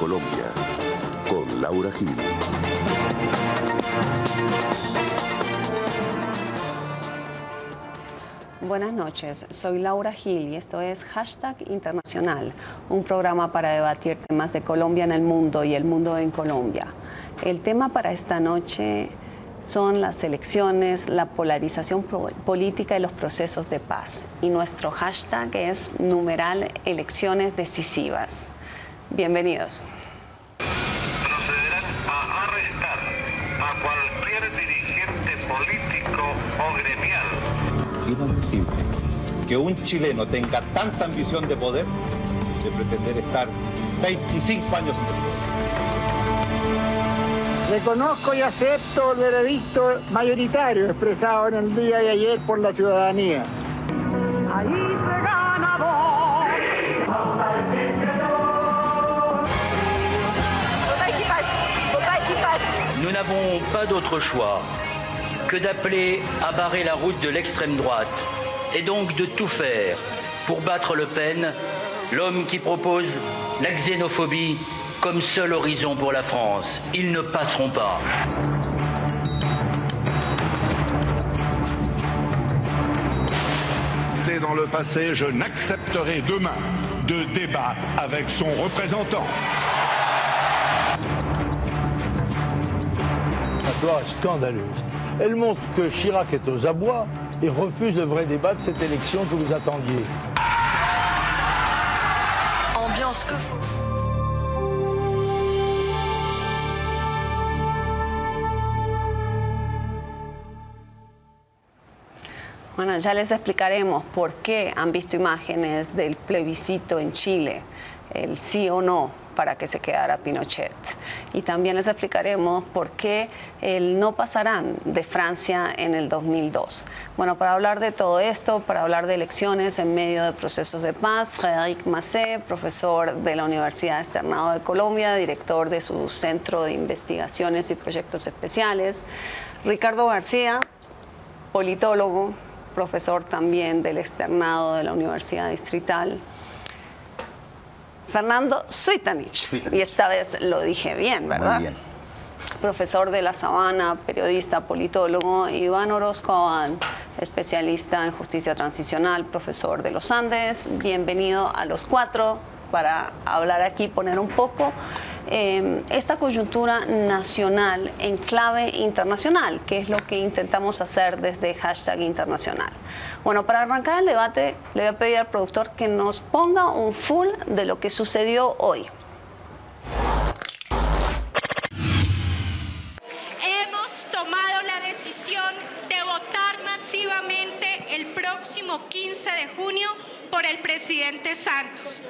Colombia, con Laura Gil. Buenas noches, soy Laura Gil y esto es Hashtag Internacional, un programa para debatir temas de Colombia en el mundo y el mundo en Colombia. El tema para esta noche son las elecciones, la polarización política y los procesos de paz. Y nuestro hashtag es numeral elecciones decisivas. Bienvenidos. Procederán a arrestar a cualquier dirigente político o gremial. Inadmisible que un chileno tenga tanta ambición de poder de pretender estar 25 años en el poder. Reconozco y acepto el veredicto mayoritario expresado en el día de ayer por la ciudadanía. Ahí se gana vos. Nous n'avons pas d'autre choix que d'appeler à barrer la route de l'extrême droite et donc de tout faire pour battre Le Pen, l'homme qui propose la xénophobie comme seul horizon pour la France. Ils ne passeront pas. Dans le passé, je n'accepterai demain de débat avec son représentant. Une histoire scandaleuse. Elle montre que Chirac est aux abois et refuse le vrai débat de cette élection que vous attendiez. Ambiance que faut. Bueno, ya les explicaremos por qué han visto imágenes del plebiscito en Chile, el sí o no para que se quedara Pinochet. Y también les explicaremos por qué el no pasarán de Francia en el 2002. Bueno, para hablar de todo esto, para hablar de elecciones en medio de procesos de paz, Frédéric Massé, profesor de la Universidad Externado de Colombia, director de su Centro de Investigaciones y Proyectos Especiales, Ricardo García, politólogo, profesor también del Externado de la Universidad Distrital, Fernando Suitanich, y esta vez lo dije bien, ¿verdad? Muy bien. Profesor de La Sabana, periodista, politólogo, Iván Orozco, especialista en justicia transicional, profesor de los Andes. Bienvenido a los cuatro para hablar aquí, poner un poco esta coyuntura nacional en clave internacional, que es lo que intentamos hacer desde Hashtag Internacional. Bueno, para arrancar el debate, le voy a pedir al productor que nos ponga un full de lo que sucedió hoy. Hemos tomado la decisión de votar masivamente el próximo 15 de junio por el presidente Santos,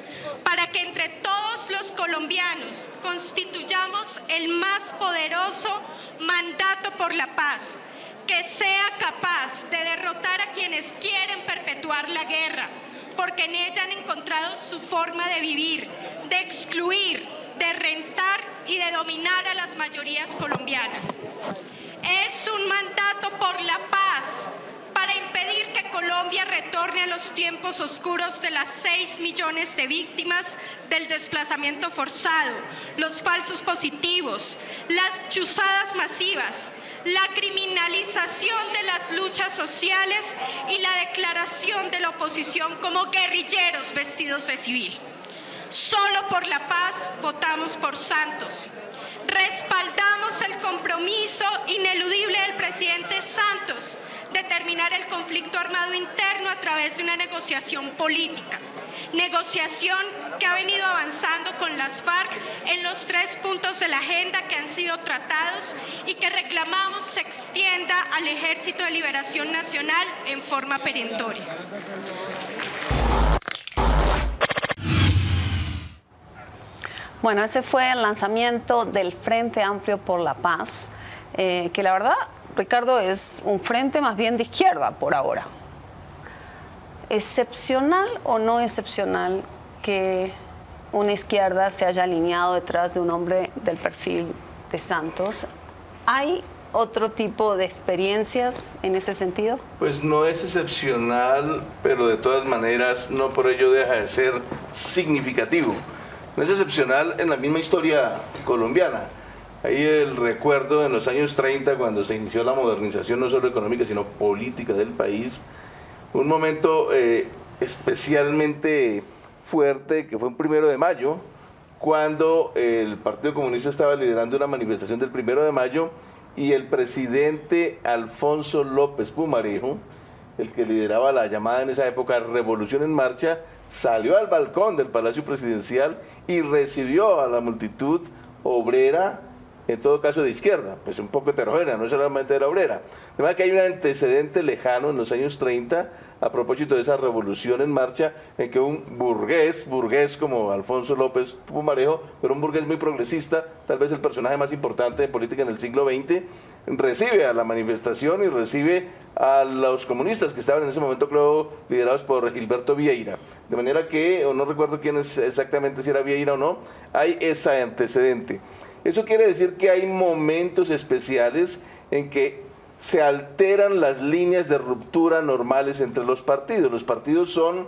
para que entre todos los colombianos constituyamos el más poderoso mandato por la paz, que sea capaz de derrotar a quienes quieren perpetuar la guerra, porque en ella han encontrado su forma de vivir, de excluir, de rentar y de dominar a las mayorías colombianas. Es un mandato por la paz, para impedir que Colombia retorne a los tiempos oscuros de las 6 millones de víctimas del desplazamiento forzado, los falsos positivos, las chuzadas masivas, la criminalización de las luchas sociales y la declaración de la oposición como guerrilleros vestidos de civil. Solo por la paz votamos por Santos. Respaldamos el compromiso ineludible del presidente Santos de terminar el conflicto armado interno a través de una negociación política. Negociación que ha venido avanzando con las FARC en los 3 puntos de la agenda que han sido tratados y que reclamamos se extienda al Ejército de Liberación Nacional en forma perentoria. Bueno, ese fue el lanzamiento del Frente Amplio por la Paz, que la verdad, Ricardo, es un frente más bien de izquierda por ahora. ¿Excepcional o no excepcional que una izquierda se haya alineado detrás de un hombre del perfil de Santos? ¿Hay otro tipo de experiencias en ese sentido? Pues no es excepcional, pero de todas maneras no por ello deja de ser significativo. no es excepcional en la misma historia colombiana. Ahí el recuerdo en los años 30, cuando se inició la modernización no solo económica, sino política del país, un momento especialmente fuerte, que fue un 1 de mayo, cuando el Partido Comunista estaba liderando una manifestación del 1 de mayo y el presidente Alfonso López Pumarejo, el que lideraba la llamada en esa época Revolución en Marcha, salió al balcón del Palacio Presidencial y recibió a la multitud obrera, en todo caso de izquierda, pues un poco heterogénea, no solamente de la obrera. De manera que hay un antecedente lejano en los años 30, a propósito de esa revolución en marcha, en que un burgués como Alfonso López Pumarejo, pero un burgués muy progresista, tal vez el personaje más importante de política en el siglo XX, recibe a la manifestación y recibe a los comunistas que estaban en ese momento, creo, liderados por Gilberto Vieira. De manera que, o no recuerdo quién es exactamente, si era Vieira o no, hay ese antecedente. Eso quiere decir que hay momentos especiales en que se alteran las líneas de ruptura normales entre los partidos. Los partidos son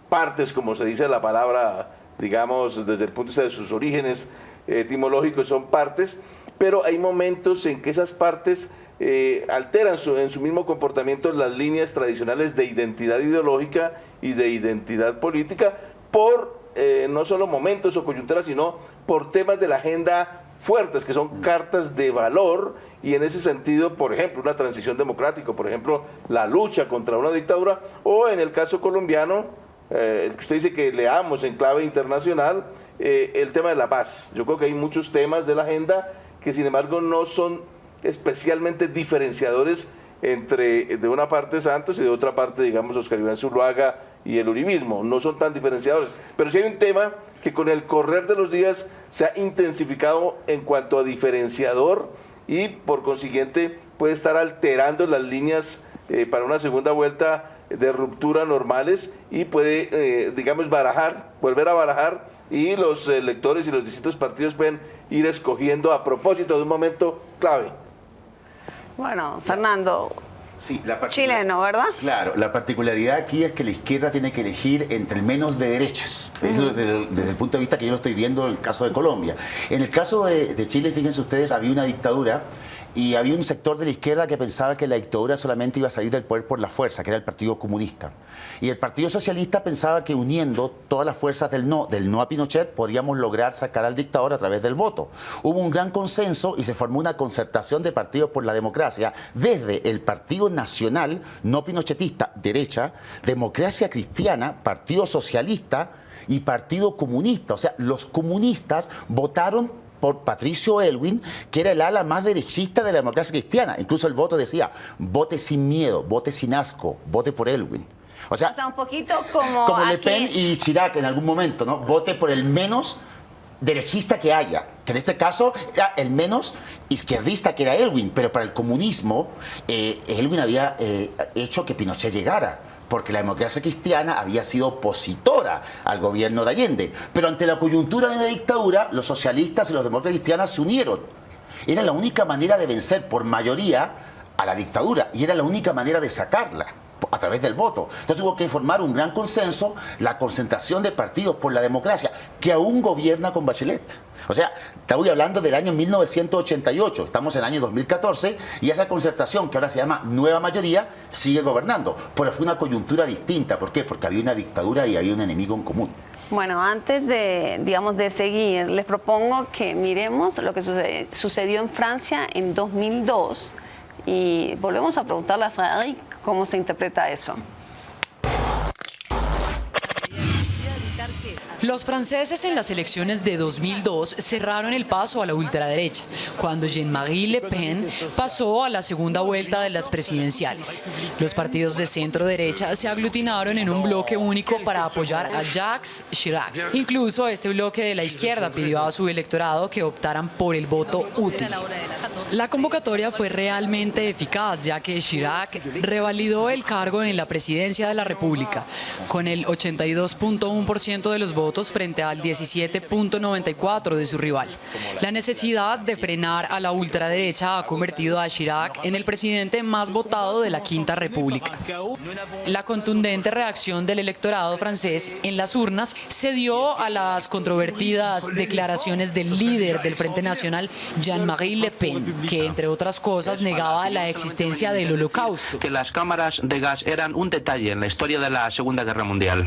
partes, como se dice la palabra, digamos, desde el punto de vista de sus orígenes etimológicos, son partes, pero hay momentos en que esas partes alteran en su mismo comportamiento las líneas tradicionales de identidad ideológica y de identidad política por no solo momentos o coyunturas, sino por temas de la agenda fuertes, que son cartas de valor, y en ese sentido, por ejemplo, una transición democrática, por ejemplo, la lucha contra una dictadura, o en el caso colombiano, el que usted dice que leamos en clave internacional, el tema de la paz. Yo creo que hay muchos temas de la agenda que, sin embargo, no son especialmente diferenciadores entre, de una parte, Santos y de otra parte, digamos, Oscar Iván Zuluaga y el uribismo. No son tan diferenciadores. Pero sí hay un tema que con el correr de los días se ha intensificado en cuanto a diferenciador y, por consiguiente, puede estar alterando las líneas para una segunda vuelta de ruptura normales y puede, digamos, volver a barajar, y los electores y los distintos partidos pueden ir escogiendo a propósito de un momento clave. Bueno, Fernando, sí, chileno, ¿verdad? Claro, la particularidad aquí es que la izquierda tiene que elegir entre el menos de derechas. Eso desde el punto de vista que yo lo estoy viendo en el caso de Colombia. En el caso de Chile, fíjense ustedes, había una dictadura y había un sector de la izquierda que pensaba que la dictadura solamente iba a salir del poder por la fuerza, que era el Partido Comunista. Y el Partido Socialista pensaba que uniendo todas las fuerzas del no a Pinochet, podríamos lograr sacar al dictador a través del voto. Hubo un gran consenso y se formó una concertación de partidos por la democracia, desde el Partido Nacional, no pinochetista, derecha, Democracia Cristiana, Partido Socialista y Partido Comunista. O sea, los comunistas votaron por Patricio Aylwin, que era el ala más derechista de la democracia cristiana. Incluso el voto decía, vote sin miedo, vote sin asco, vote por Aylwin. O sea, un poquito como Le Pen y Chirac en algún momento, ¿no? Vote por el menos derechista que haya, que en este caso era el menos izquierdista, que era Aylwin, pero para el comunismo Aylwin había hecho que Pinochet llegara, porque la democracia cristiana había sido opositora al gobierno de Allende. Pero ante la coyuntura de la dictadura, los socialistas y los demócratas cristianos se unieron. Era la única manera de vencer por mayoría a la dictadura y era la única manera de sacarla a través del voto. Entonces hubo que formar un gran consenso, la concentración de partidos por la democracia, que aún gobierna con Bachelet. O sea, estoy hablando del año 1988, estamos en el año 2014, y esa concertación, que ahora se llama Nueva Mayoría, sigue gobernando. Pero fue una coyuntura distinta. ¿Por qué? Porque había una dictadura y había un enemigo en común. Bueno, antes de seguir, les propongo que miremos lo que sucedió en Francia en 2002 y volvemos a preguntarle a Frédéric cómo se interpreta eso. Los franceses en las elecciones de 2002 cerraron el paso a la ultraderecha, cuando Jean-Marie Le Pen pasó a la segunda vuelta de las presidenciales. Los partidos de centro-derecha se aglutinaron en un bloque único para apoyar a Jacques Chirac. Incluso este bloque de la izquierda pidió a su electorado que optaran por el voto útil. La convocatoria fue realmente eficaz, ya que Chirac revalidó el cargo en la presidencia de la República. Con el 82.1% de los votos, votos frente al 17.94 de su rival. La necesidad de frenar a la ultraderecha ha convertido a Chirac en el presidente más votado de la Quinta República. La contundente reacción del electorado francés en las urnas se dio a las controvertidas declaraciones del líder del Frente Nacional, Jean-Marie Le Pen, que entre otras cosas negaba la existencia del Holocausto. Que las cámaras de gas eran un detalle en la historia de la Segunda Guerra Mundial.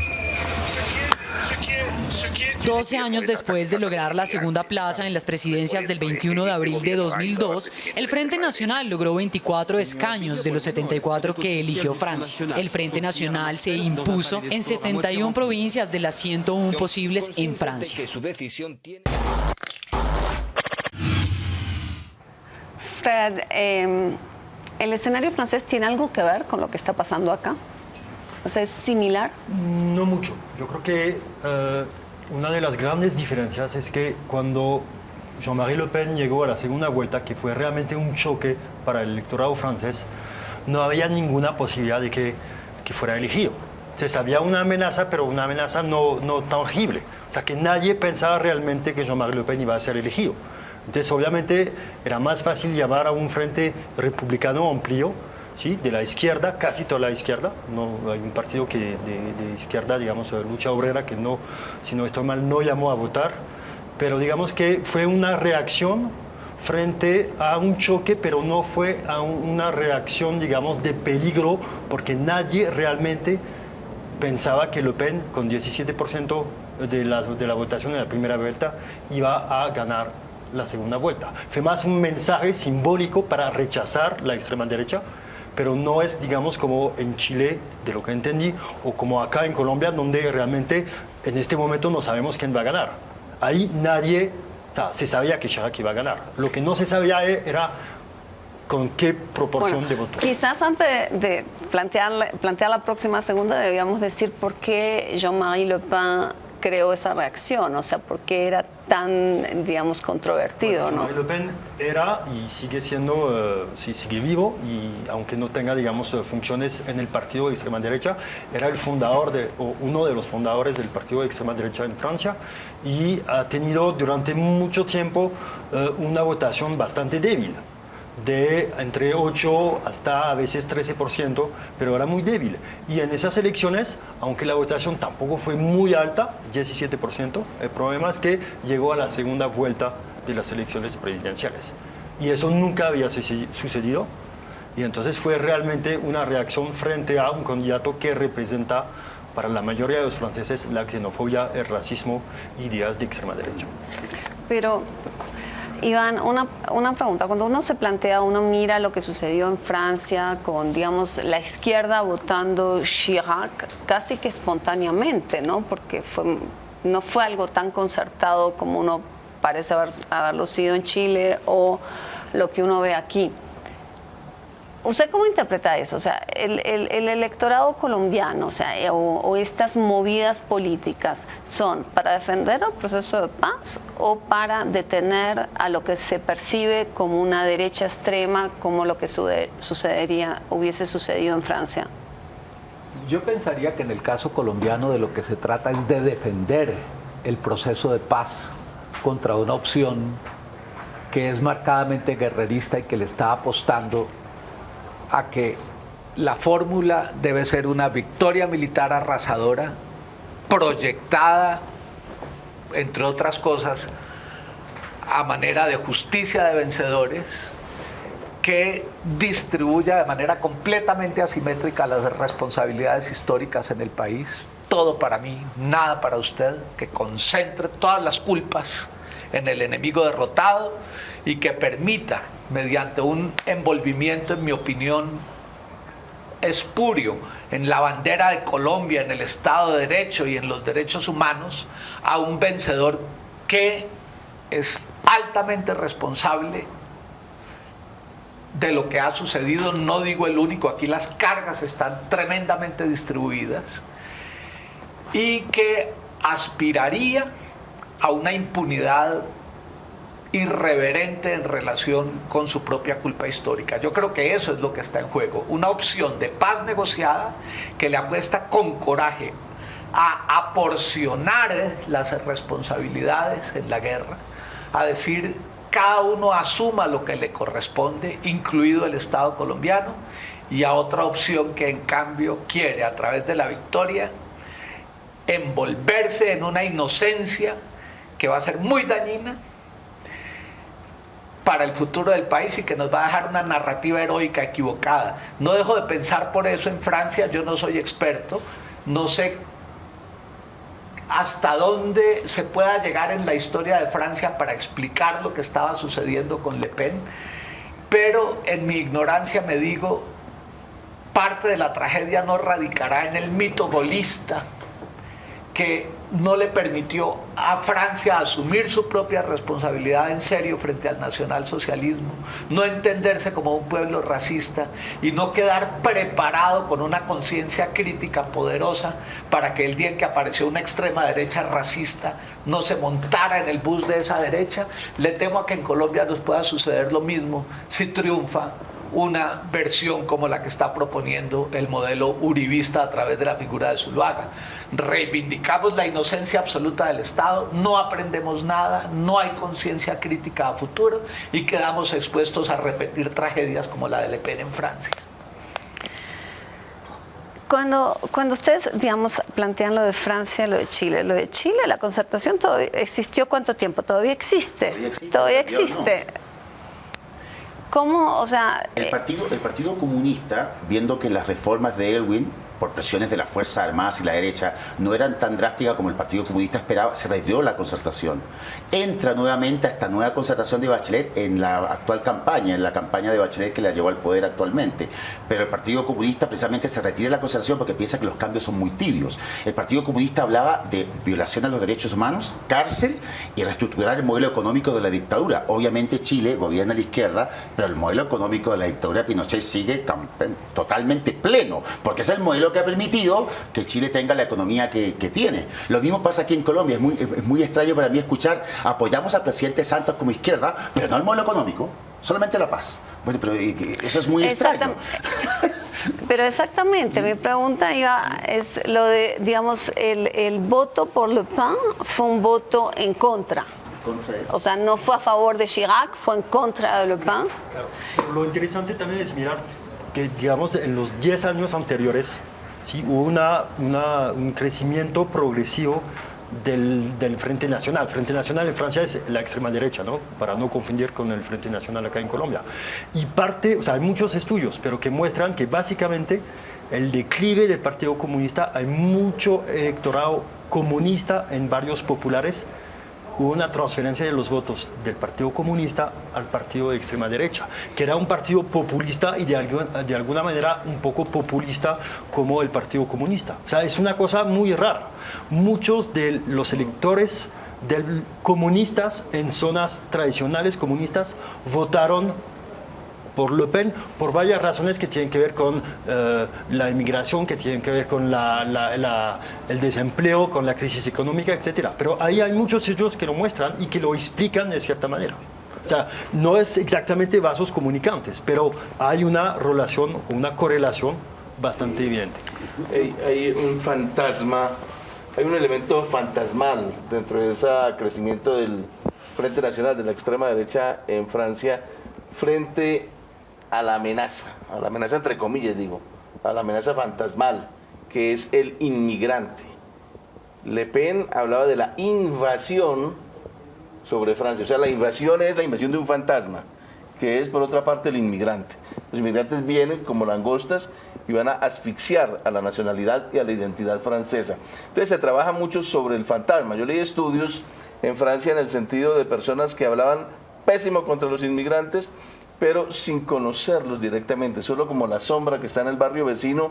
12 años después de lograr la segunda plaza en las presidencias del 21 de abril de 2002, el Frente Nacional logró 24 escaños de los 74 que eligió Francia. El Frente Nacional se impuso en 71 provincias de las 101 posibles en Francia. Fred, ¿el escenario francés tiene algo que ver con lo que está pasando acá? O sea, ¿es similar? No mucho. Yo creo que una de las grandes diferencias es que cuando Jean-Marie Le Pen llegó a la segunda vuelta, que fue realmente un choque para el electorado francés, no había ninguna posibilidad de que fuera elegido. Entonces había una amenaza, pero una amenaza no tangible. O sea, que nadie pensaba realmente que Jean-Marie Le Pen iba a ser elegido. Entonces, obviamente, era más fácil llamar a un frente republicano amplio, ¿sí? De la izquierda, casi toda la izquierda. No hay un partido que de izquierda, digamos, lucha obrera, que no, si no estoy mal, no llamó a votar. Pero digamos que fue una reacción frente a un choque, pero no fue a una reacción, digamos, de peligro, porque nadie realmente pensaba que Le Pen, con 17% de la votación en la primera vuelta, iba a ganar la segunda vuelta. Fue más un mensaje simbólico para rechazar la extrema derecha, pero no es, digamos, como en Chile, de lo que entendí, o como acá en Colombia, donde realmente en este momento no sabemos quién va a ganar. Ahí nadie, o sea, se sabía que Chirac iba a ganar. Lo que no se sabía era con qué proporción de votos. Quizás antes de plantear la próxima segunda, debíamos decir por qué Jean-Marie Le Pen creó esa reacción, o sea, por qué era tan, digamos, controvertido, ¿no? Le Pen era y sigue siendo, sigue vivo, y aunque no tenga, digamos, funciones en el partido de extrema derecha, era el fundador o uno de los fundadores del partido de extrema derecha en Francia, y ha tenido durante mucho tiempo una votación bastante débil, de entre 8 hasta a veces 13%, pero era muy débil. Y en esas elecciones, aunque la votación tampoco fue muy alta, 17%, el problema es que llegó a la segunda vuelta de las elecciones presidenciales. Y eso nunca había sucedido. Y entonces fue realmente una reacción frente a un candidato que representa para la mayoría de los franceses la xenofobia, el racismo y ideas de extrema derecha. Pero Iván, una pregunta. Cuando uno se plantea, uno mira lo que sucedió en Francia con, digamos, la izquierda votando Chirac casi que espontáneamente, ¿no? Porque no fue algo tan concertado como uno parece haberlo sido en Chile o lo que uno ve aquí. ¿Usted cómo interpreta eso? O sea, el electorado colombiano, o sea, o estas movidas políticas, ¿son para defender el proceso de paz o para detener a lo que se percibe como una derecha extrema, como lo que hubiese sucedido en Francia? Yo pensaría que en el caso colombiano de lo que se trata es de defender el proceso de paz contra una opción que es marcadamente guerrerista y que le está apostando a que la fórmula debe ser una victoria militar arrasadora, proyectada, entre otras cosas, a manera de justicia de vencedores, que distribuya de manera completamente asimétrica las responsabilidades históricas en el país, todo para mí, nada para usted, que concentre todas las culpas en el enemigo derrotado y que permita, mediante un envolvimiento, en mi opinión, espurio en la bandera de Colombia, en el Estado de Derecho y en los derechos humanos, a un vencedor que es altamente responsable de lo que ha sucedido. No digo el único, aquí las cargas están tremendamente distribuidas, y que aspiraría a una impunidad irreverente en relación con su propia culpa histórica. Yo creo que eso es lo que está en juego, una opción de paz negociada que le apuesta con coraje a aporcionar las responsabilidades en la guerra, a decir cada uno asuma lo que le corresponde, incluido el Estado colombiano, y a otra opción que en cambio quiere, a través de la victoria, envolverse en una inocencia que va a ser muy dañina para el futuro del país y que nos va a dejar una narrativa heroica equivocada. No dejo de pensar por eso en Francia. Yo no soy experto, no sé hasta dónde se pueda llegar en la historia de Francia para explicar lo que estaba sucediendo con Le Pen, pero en mi ignorancia me digo, parte de la tragedia no radicará en el mito golista que no le permitió a Francia asumir su propia responsabilidad en serio frente al nacionalsocialismo, no entenderse como un pueblo racista y no quedar preparado con una conciencia crítica poderosa para que el día en que apareció una extrema derecha racista no se montara en el bus de esa derecha. Le temo a que en Colombia nos pueda suceder lo mismo si triunfa una versión como la que está proponiendo el modelo uribista a través de la figura de Zuluaga. Reivindicamos la inocencia absoluta del Estado, no aprendemos nada, no hay conciencia crítica a futuro y quedamos expuestos a repetir tragedias como la de Le Pen en Francia. Cuando ustedes, digamos, plantean lo de Francia, lo de Chile, la concertación todavía existió, ¿cuánto tiempo? ¿Todavía existe? Todavía existe. ¿Cómo? O sea, el Partido Comunista, viendo que las reformas de Elwin, por presiones de las Fuerzas Armadas y la derecha, no eran tan drásticas como el Partido Comunista esperaba, se retiró la concertación. Entra nuevamente a esta nueva concertación de Bachelet en la actual campaña, en la campaña de Bachelet que la llevó al poder actualmente. Pero el Partido Comunista precisamente se retira de la concertación porque piensa que los cambios son muy tibios. El Partido Comunista hablaba de violación a los derechos humanos, cárcel y reestructurar el modelo económico de la dictadura. Obviamente Chile gobierna a la izquierda, pero el modelo económico de la dictadura de Pinochet sigue totalmente pleno, porque es el modelo que ha permitido que Chile tenga la economía que tiene. Lo mismo pasa aquí en Colombia. Es muy extraño para mí escuchar, apoyamos al presidente Santos como izquierda, pero no el modelo económico, solamente la paz. Bueno, pero eso es muy extraño. Pero exactamente, mi pregunta es lo de, digamos, el voto por Le Pen fue un voto en contra. O sea, no fue a favor de Chirac, fue en contra de Le Pen. Claro. Pero lo interesante también es mirar que, digamos, en los 10 años anteriores, sí, hubo un crecimiento progresivo del Frente Nacional. Frente Nacional en Francia es la extrema derecha, ¿no? Para no confundir con el Frente Nacional acá en Colombia. Y o sea, hay muchos estudios, pero que muestran que básicamente el declive del Partido Comunista, hay mucho electorado comunista en barrios populares. Hubo una transferencia de los votos del Partido Comunista al partido de extrema derecha, que era un partido populista y de alguna manera un poco populista como el Partido Comunista. O sea, es una cosa muy rara. Muchos de los electores comunistas en zonas tradicionales comunistas votaron por Le Pen por varias razones que tienen que ver con la inmigración, que tienen que ver con el desempleo, con la crisis económica, etc. Pero ahí hay muchos estudios que lo muestran y que lo explican de cierta manera. O sea, no es exactamente vasos comunicantes, pero hay una relación, una correlación bastante evidente. Hay un fantasma, hay un elemento fantasmal dentro de ese crecimiento del Frente Nacional de la extrema derecha en Francia frente a la amenaza entre comillas digo, a la amenaza fantasmal, que es el inmigrante. Le Pen hablaba de la invasión sobre Francia, o sea, la invasión es la invasión de un fantasma, que es por otra parte el inmigrante. Los inmigrantes vienen como langostas y van a asfixiar a la nacionalidad y a la identidad francesa. Entonces se trabaja mucho sobre el fantasma. Yo leí estudios en Francia en el sentido de personas que hablaban pésimo contra los inmigrantes, pero sin conocerlos directamente, solo como la sombra que está en el barrio vecino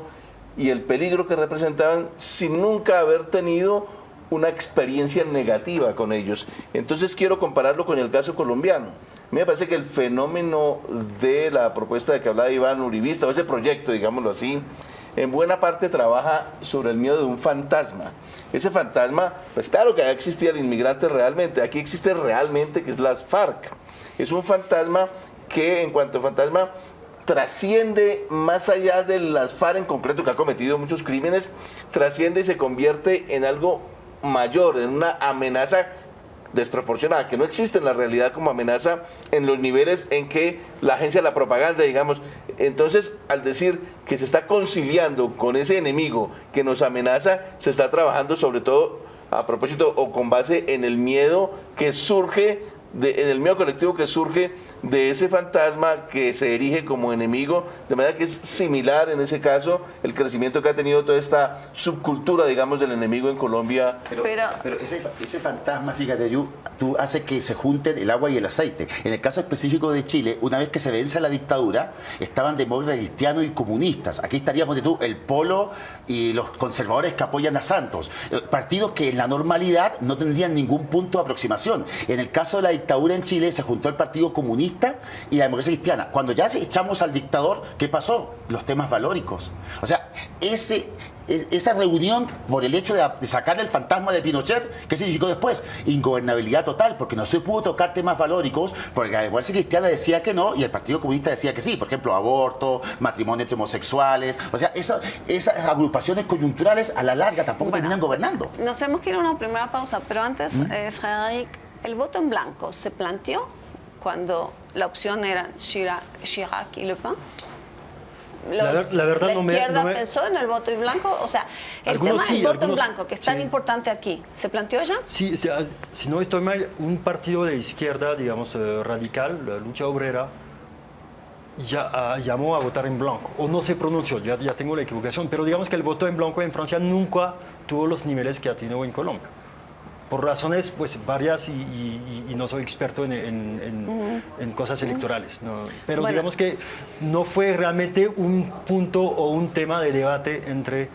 y el peligro que representaban sin nunca haber tenido una experiencia negativa con ellos. Entonces quiero compararlo con el caso colombiano. A mí me parece que el fenómeno de la propuesta de que hablaba Iván uribista, o ese proyecto, digámoslo así, en buena parte trabaja sobre el miedo de un fantasma. Ese fantasma, pues claro que allá existía el inmigrante realmente, aquí existe realmente, que es las FARC. Es un fantasma que, en cuanto a fantasma, trasciende más allá de las FARC en concreto, que ha cometido muchos crímenes, trasciende y se convierte en algo mayor, en una amenaza desproporcionada, que no existe en la realidad como amenaza en los niveles en que la agencia de la propaganda, digamos. Entonces, al decir que se está conciliando con ese enemigo que nos amenaza, se está trabajando sobre todo a propósito o con base en el miedo que surge, en el miedo colectivo que surge de ese fantasma que se erige como enemigo, de manera que es similar en ese caso el crecimiento que ha tenido toda esta subcultura, digamos, del enemigo en Colombia. Pero ese fantasma, fíjate, tú hace que se junten el agua y el aceite. En el caso específico de Chile, una vez que se vence la dictadura, estaban demócratas, cristianos y comunistas. Aquí estaríamos el polo y los conservadores que apoyan a Santos. Partidos que en la normalidad no tendrían ningún punto de aproximación. En el caso de la dictadura en Chile, se juntó el Partido Comunista y la democracia cristiana. Cuando ya echamos al dictador, ¿qué pasó? Los temas valóricos. O sea, esa reunión por el hecho de sacar el fantasma de Pinochet, ¿qué significó después? Ingobernabilidad total, porque no se pudo tocar temas valóricos, porque la democracia cristiana decía que no y el Partido Comunista decía que sí. Por ejemplo, aborto, matrimonio entre homosexuales. O sea, esas agrupaciones coyunturales a la larga tampoco terminan gobernando. Nos tenemos que ir a una primera pausa, pero antes, Frédéric, ¿el voto en blanco se planteó cuando la opción era Chirac y Le Pen? La verdad ¿La izquierda pensó en el voto en blanco? O sea, el tema del voto en blanco, que es tan importante aquí, ¿se planteó ya? Sí, si no estoy mal, un partido de izquierda, digamos, radical, la Lucha Obrera, ya llamó a votar en blanco, o no se pronunció, ya tengo la equivocación, pero digamos que el voto en blanco en Francia nunca tuvo los niveles que ha tenido en Colombia. Por razones pues varias y no soy experto en cosas electorales, ¿no? Pero bueno, digamos que no fue realmente un punto o un tema de debate entre,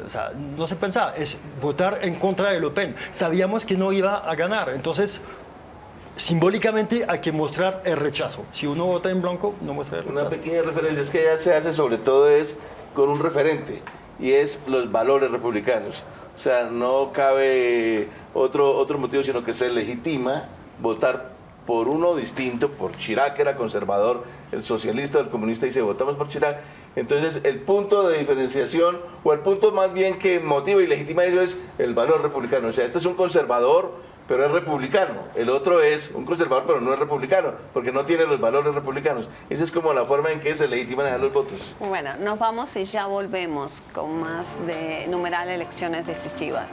o sea, no se pensaba, es votar en contra de Le Pen. Sabíamos que no iba a ganar, entonces simbólicamente hay que mostrar el rechazo. Si uno vota en blanco, no muestra el rechazo. Una pequeña referencia, es que ya se hace sobre todo es con un referente, y es los valores republicanos. O sea, no cabe otro motivo, sino que se legitima votar por uno distinto, por Chirac, que era conservador, el socialista, el comunista, dice votamos por Chirac. Entonces, el punto de diferenciación, o el punto más bien que motiva y legitima eso, es el valor republicano. O sea, este es un conservador, pero es republicano. El otro es un conservador, pero no es republicano, porque no tiene los valores republicanos. Esa es como la forma en que se legitiman los votos. Bueno, nos vamos y ya volvemos con más de numeral Elecciones Decisivas.